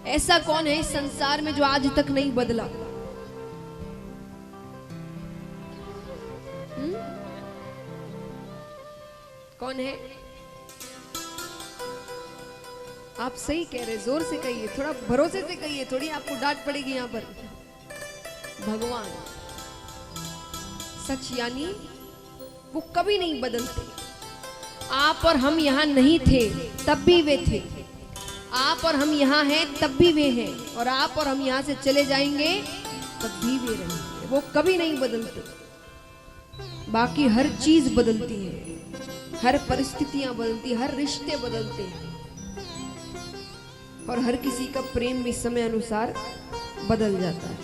ऐसा कौन है इस संसार में जो आज तक नहीं बदला? कौन है? आप सही कह रहे, जोर से कहिए, थोड़ा भरोसे से कहिए, थोड़ी आपको डांट पड़ेगी यहां पर। भगवान सच, यानी वो कभी नहीं बदलते। आप और हम यहां नहीं थे तब भी वे थे, आप और हम यहां हैं तब भी वे हैं, और आप और हम यहां से चले जाएंगे तब भी वे रहेंगे। वो कभी नहीं बदलते। बाकी हर चीज बदलती है, हर परिस्थितियां बदलती, हर रिश्ते बदलते हैं, और हर किसी का प्रेम भी समय अनुसार बदल जाता है।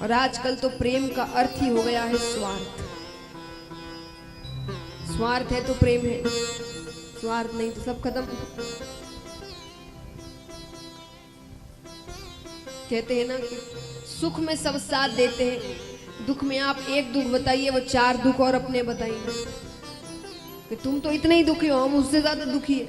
और आजकल तो प्रेम का अर्थ ही हो गया है स्वार्थ। स्वार्थ है तो प्रेम है, स्वार्थ नहीं तो सब खत्म। कहते हैं ना कि सुख में सब साथ देते हैं, दुख में आप एक दुख बताइए, वो 4 दुख और अपने बताइए कि तुम तो इतने ही दुखी हो, हम उससे ज्यादा दुखी है।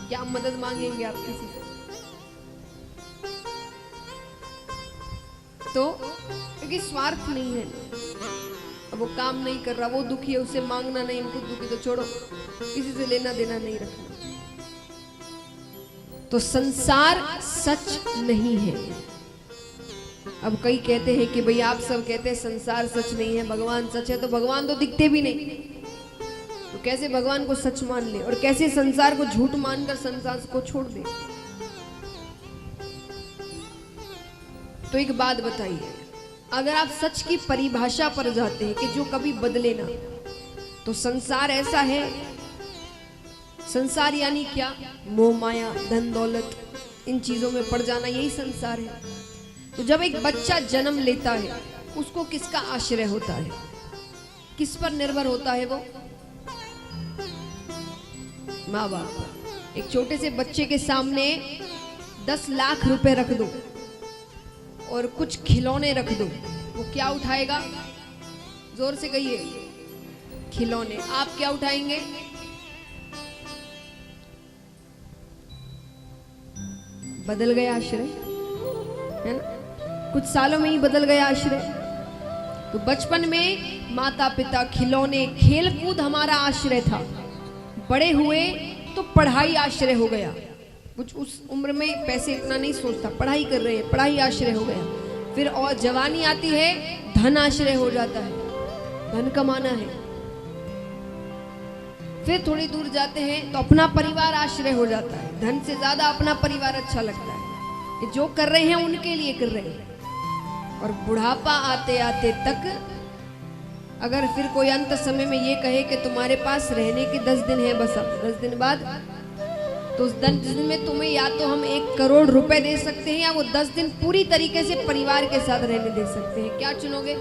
क्या मदद मांगेंगे आप किसी से? तो क्योंकि स्वार्थ नहीं है, अब वो काम नहीं कर रहा, वो दुखी है, उससे मांगना नहीं, इनको दुखी तो छोड़ो, किसी से लेना देना नहीं रखना। तो संसार सच नहीं है। अब कई कहते हैं कि भाई आप सब कहते हैं संसार सच नहीं है, भगवान सच है, तो भगवान तो दिखते भी नहीं, तो कैसे भगवान को सच मान ले, और कैसे संसार को झूठ मानकर संसार को छोड़ दे? तो एक बात बताइए, अगर आप सच की परिभाषा पर जाते हैं कि जो कभी बदले ना, तो संसार ऐसा है? संसार यानी क्या? मोह माया, धन दौलत, इन चीजों में पड़ जाना, यही संसार है। तो जब एक बच्चा जन्म लेता है, उसको किसका आश्रय होता है? किस पर निर्भर होता है वो? माँ बाप। एक छोटे से बच्चे के सामने 10 लाख रुपए रख दो और कुछ खिलौने रख दो, वो क्या उठाएगा? जोर से कहिए। खिलौने। आप क्या उठाएंगे? बदल गया आश्रय, है ना? कुछ सालों में ही बदल गया आश्रय। तो बचपन में माता पिता, खिलौने, खेल कूद हमारा आश्रय था। बड़े हुए तो पढ़ाई आश्रय हो गया। कुछ उस उम्र में पैसे इतना नहीं सोचता, पढ़ाई कर रहे हैं, पढ़ाई आश्रय हो गया। फिर और जवानी आती है, धन आश्रय हो जाता है, धन कमाना है। फिर थोड़ी दूर जाते हैं तो अपना परिवार आश्रय हो जाता है। धन से ज्यादा अपना परिवार अच्छा लगता है कि जो कर रहे हैं उनके लिए कर रहे हैं। और बुढ़ापा आते आते तक अगर फिर कोई अंत समय में ये कहे कि तुम्हारे पास रहने के 10 दिन है, बस अब 10 दिन बाद, तो उस 10 दिन में तुम्हें या तो हम 1 करोड़ रुपए दे सकते हैं, या वो 10 दिन पूरी तरीके से परिवार के साथ रहने दे सकते हैं। क्या चुनोगे?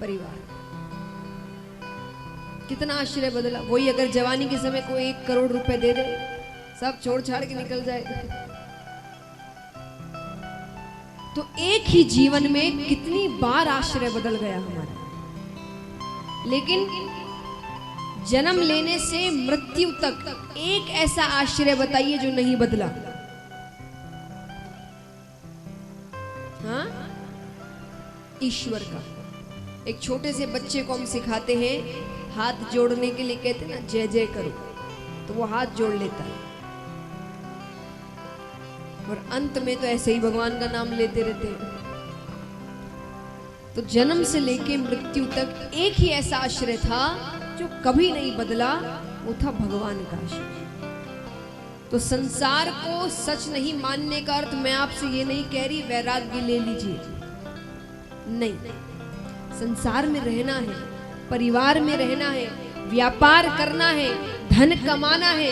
परिवार। कितना आश्रय बदला। वही अगर जवानी के समय कोई 1 करोड़ रुपए दे दे, सब छोड़ छाड़ के निकल जाए। तो एक ही जीवन में कितनी बार आश्रय बदल गया हमारा। लेकिन जन्म लेने से मृत्यु तक एक ऐसा आश्रय बताइए जो नहीं बदला। हाँ, ईश्वर का। एक छोटे से बच्चे को हम सिखाते हैं हाथ जोड़ने के लिए, कहते हैं ना जय जय करो, तो वो हाथ जोड़ लेता है। और अंत में तो ऐसे ही भगवान का नाम लेते रहते हैं। तो जन्म से लेके मृत्यु तक एक ही ऐसा आश्रय था जो कभी नहीं बदला, वो था भगवान का आश्रय। तो संसार को सच नहीं मानने का अर्थ मैं आपसे ये नहीं कह रही वैराग्य ले लीजिए, नहीं। संसार में रहना है, परिवार में रहना है, व्यापार करना है, धन कमाना है,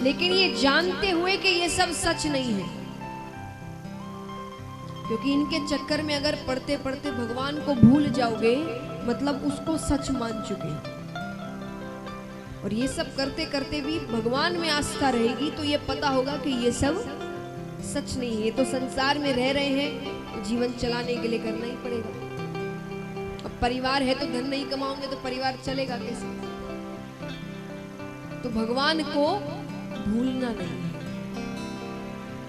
लेकिन ये जानते हुए कि ये सब सच नहीं है। क्योंकि इनके चक्कर में अगर पढ़ते पढ़ते भगवान को भूल जाओगे, मतलब उसको सच मान चुके। और ये सब करते करते भी भगवान में आस्था रहेगी तो ये पता होगा कि ये सब सच नहीं है। ये तो संसार में रह रहे हैं, तो जीवन चलाने के लिए करना ही पड़ेगा। अब परिवार है तो धन नहीं कमाओगे तो परिवार चलेगा कैसे? तो भगवान को भूलना नहीं है,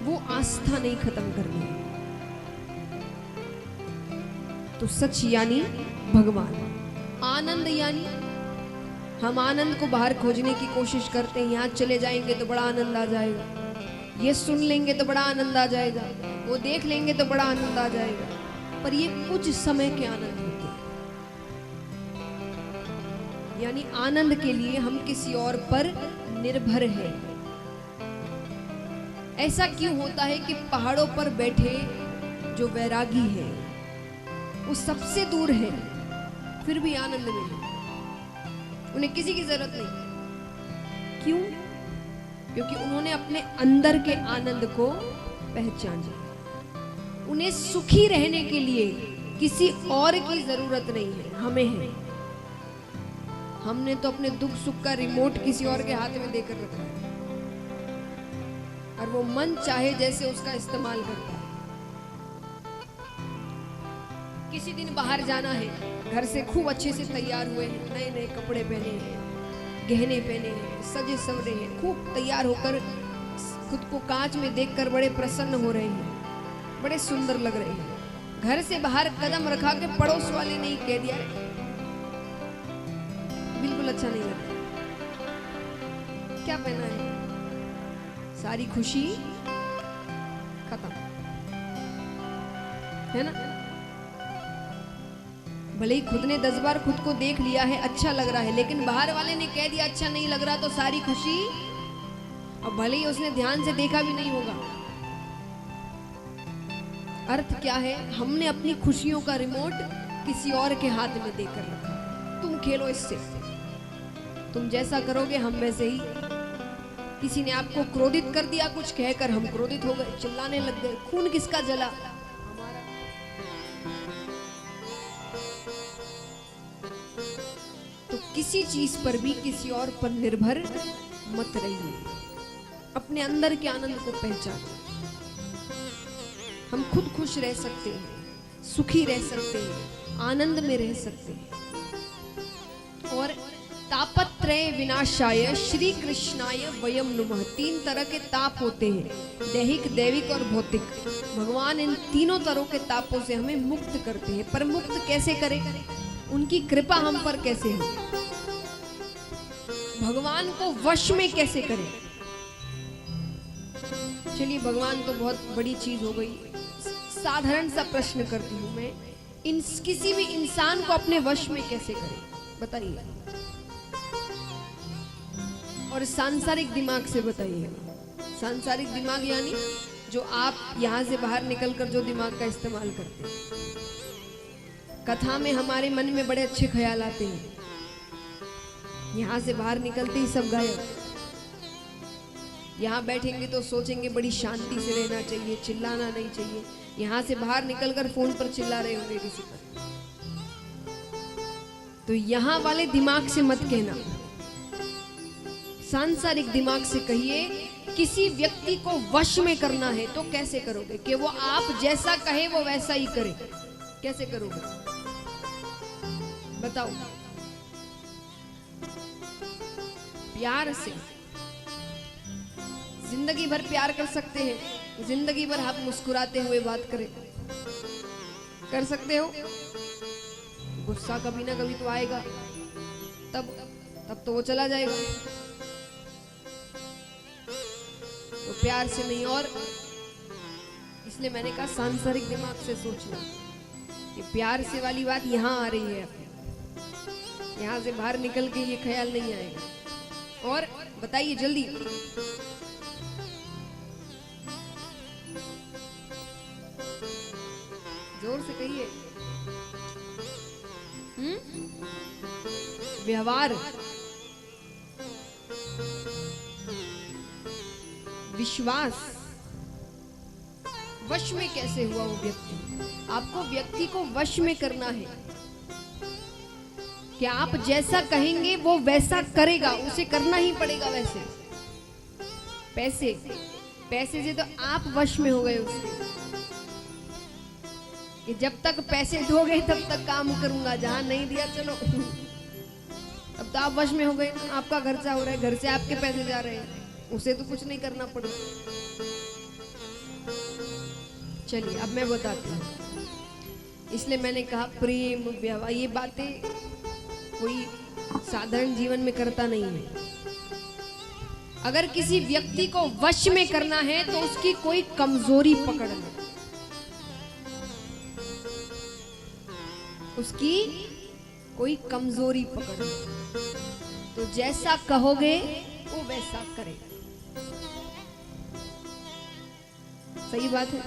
वो आस्था नहीं खत्म करनी है। तो सच यानी भगवान, आनंद यानी हम आनंद को बाहर खोजने की कोशिश करते हैं। यहाँ चले जाएंगे तो बड़ा आनंद आ जाएगा, ये सुन लेंगे तो बड़ा आनंद आ जाएगा, वो देख लेंगे तो बड़ा आनंद आ जाएगा, पर ये कुछ समय के आनंद होते हैं। यानी आनंद के लिए हम किसी और पर निर्भर हैं। ऐसा क्यों होता है कि पहाड़ों पर बैठे जो वैरागी है वो सबसे दूर है, फिर भी आनंद में है, उन्हें किसी की जरूरत नहीं। क्यों? क्योंकि उन्होंने अपने अंदर के आनंद को पहचाना। उन्हें सुखी रहने के लिए किसी और की जरूरत नहीं है, हमें है। हमने तो अपने दुख सुख का रिमोट किसी और के हाथ में देकर रखा है और वो मन चाहे जैसे उसका इस्तेमाल करता है। किसी दिन बाहर जाना है, घर से खूब अच्छे से तैयार हुए हैं, नए नए कपड़े पहने हैं, गहने पहने हैं, सजे सवरे हैं, खूब तैयार होकर खुद को कांच में देखकर बड़े प्रसन्न हो रहे हैं, बड़े सुंदर लग रहे हैं। घर से बाहर कदम रखा के पड़ोस वाले ने ही कह दिया बिल्कुल अच्छा नहीं लगता, क्या पहना है, सारी खुशी खत्म, है ना। भले ही खुद ने 10 बार खुद को देख लिया है, अच्छा लग रहा है, लेकिन बाहर वाले ने कह दिया अच्छा नहीं लग रहा तो सारी खुशी, और भले ही उसने ध्यान से देखा भी नहीं होगा। अर्थ क्या है? हमने अपनी खुशियों का रिमोट किसी और के हाथ में देकर रखा। तुम खेलो इससे, तुम जैसा करोगे हम वैसे ही। किसी ने आपको क्रोधित कर दिया, कुछ कहकर हम क्रोधित हो गए, चिल्लाने लग गए, खून किसका जला? तो किसी चीज पर भी किसी और पर निर्भर मत रहिए, अपने अंदर के आनंद को पहचानो। हम खुद खुश रह सकते हैं, सुखी रह सकते हैं, आनंद में रह सकते हैं। और तापत्रय विनाशाय श्री कृष्णाय वयम नुमः, 3 तरह के ताप होते हैं, दैहिक, दैविक और भौतिक। भगवान इन तीनों तरह के तापों से हमें मुक्त करते हैं। पर मुक्त कैसे करें? उनकी कृपा हम पर कैसे हो? भगवान को वश में कैसे करें? चलिए, भगवान तो बहुत बड़ी चीज हो गई, साधारण सा प्रश्न करती हूं मैं, किसी भी इंसान को अपने वश में कैसे करें, बताइए। और सांसारिक दिमाग से बताइए। सांसारिक दिमाग यानी जो आप यहां से बाहर निकलकर जो दिमाग का इस्तेमाल करते हैं। कथा में हमारे मन में बड़े अच्छे ख्याल आते हैं, यहां से बाहर निकलते ही सब गायब। यहाँ बैठेंगे तो सोचेंगे बड़ी शांति से रहना चाहिए, चिल्लाना नहीं चाहिए, यहाँ से बाहर निकलकर फोन पर चिल्ला रहे होंगे किसी पर। तो यहाँ वाले दिमाग से मत कहना, सांसारिक दिमाग से कहिए। किसी व्यक्ति को वश में करना है तो कैसे करोगे? कि वो आप जैसा कहे वो वैसा ही करे। कैसे करोगे बताओ? प्यार से। जिंदगी भर प्यार कर सकते हैं, जिंदगी भर आप मुस्कुराते हुए बात करें, कर सकते हो? गुस्सा कभी ना कभी तो आएगा, तब तो वो चला जाएगा। तो प्यार से नहीं। और इसलिए मैंने कहा सांसारिक दिमाग से सोचना। ये प्यार से वाली बात यहाँ आ रही है, यहाँ से बाहर निकल के ये ख्याल नहीं आएगा। और बताइए जल्दी, जोर से कहिए। व्यवहार, विश्वास, वश में कैसे हुआ वो व्यक्ति? आपको व्यक्ति को वश में करना है कि आप जैसा कहेंगे वो वैसा करेगा, उसे करना ही पड़ेगा वैसे। पैसे से तो आप वश में हो गए उसके, कि जब तक पैसे दोगे तब तक काम करूंगा, जहां नहीं दिया चलो। तब तो आप वश में हो गए, आपका खर्चा हो रहा है, घर से आपके पैसे जा रहे हैं, उसे तो कुछ नहीं करना पड़ेगा। चलिए अब मैं बताती हूँ, इसलिए मैंने कहा प्रेम व्यवहार ये बातें कोई साधारण जीवन में करता नहीं है। अगर किसी व्यक्ति को वश में करना है तो उसकी कोई कमजोरी पकड़ लो, उसकी कोई कमजोरी पकड़ लो, तो जैसा कहोगे वो वैसा करेगा। सही बात है।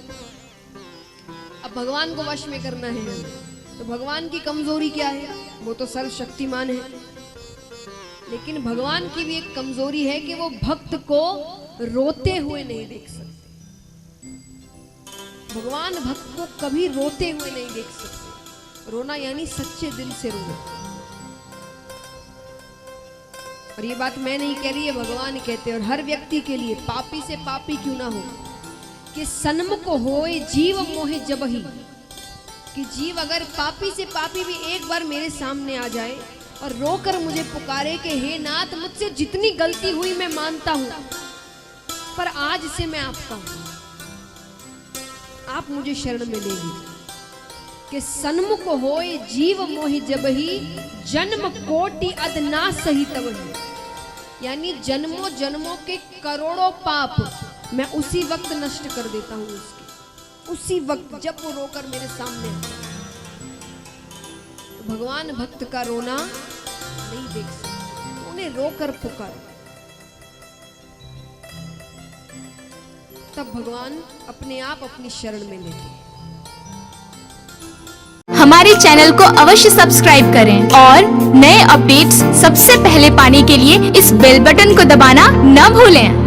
अब भगवान को वश में करना है तो भगवान की कमजोरी क्या है? वो तो सर्वशक्तिमान है, लेकिन भगवान की भी एक कमजोरी है कि वो भक्त को रोते हुए नहीं देख सकते। भगवान भक्त को कभी रोते हुए नहीं देख सकते। रोना यानी सच्चे दिल से रोना। और ये बात मैं नहीं कह रही है, भगवान कहते हैं। और हर व्यक्ति के लिए, पापी से पापी क्यों ना हो, कि सन्मुख होए जीव मोहे जबहि, कि जीव अगर पापी से पापी भी एक बार मेरे सामने आ जाए और रोकर मुझे पुकारे कि हे नाथ, मुझसे जितनी गलती हुई मैं मानता हूं, पर आज से मैं आपका हूं, आप मुझे शरण में ले लीजिए। कि सन्मुख होए जीव मोहि जबहि, जन्म कोटि अदना सही तबहि, यानी जन्मों जन्मों के करोड़ों पाप मैं उसी वक्त नष्ट कर देता हूं उसके, उसी वक्त जब वो रोकर मेरे सामने आता है। तो भगवान भक्त का रोना नहीं देख सकते, उन्हें रोकर पुकारो, तब भगवान अपने आप अपनी शरण में लेते हैं। हमारे चैनल को अवश्य सब्सक्राइब करें और नए अपडेट्स सबसे पहले पाने के लिए इस बेल बटन को दबाना न भूलें।